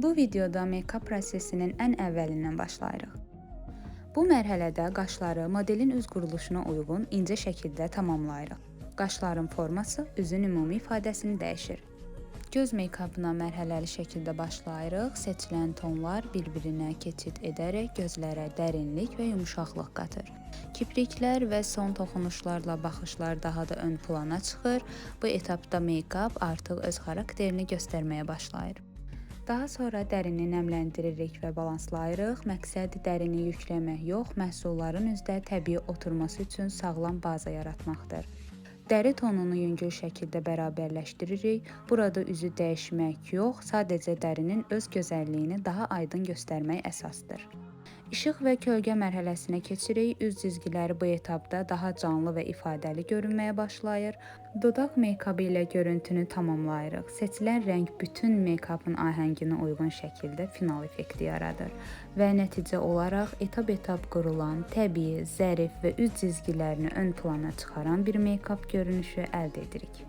Bu videoda meykap prosesinin ən əvvəlindən başlayırıq. Bu mərhələdə qaşları modelin üz quruluşuna uyğun incə şəkildə tamamlayırıq. Qaşların forması üzün ümumi ifadəsini dəyişir. Göz meykapına mərhələli şəkildə başlayırıq. Seçilən tonlar bir-birinə keçid edərək gözlərə dərinlik və yumşaqlıq qatır. Kipriklər və son toxunuşlarla baxışlar daha da ön plana çıxır. Bu etapda meykap artıq öz xarakterini göstərməyə başlayır. Daha sonra dərini nəmləndiririk və balanslayırıq. Məqsəd dərini yükləmək yox, məhsulların üzdə təbii oturması üçün sağlam baza yaratmaqdır. Dəri tonunu yüngül şəkildə bərabərləşdiririk. Burada üzü dəyişmək yox, sadəcə dərinin öz gözəlliyini daha aydın göstərmək əsasdır. İşıq və kölgə mərhələsinə keçirik. Üz cizgiləri bu etapda daha canlı və ifadəli görünməyə başlayır. Dodaq meykabı ilə görüntünü tamamlayırıq. Seçilən rəng bütün meykapın ahənginə uyğun şəkildə final effekti yaradır və nəticə olaraq etap-etap qurulan, təbii, zərif və üz cizgilərini ön plana çıxaran bir meykap görünüşü əldə edirik.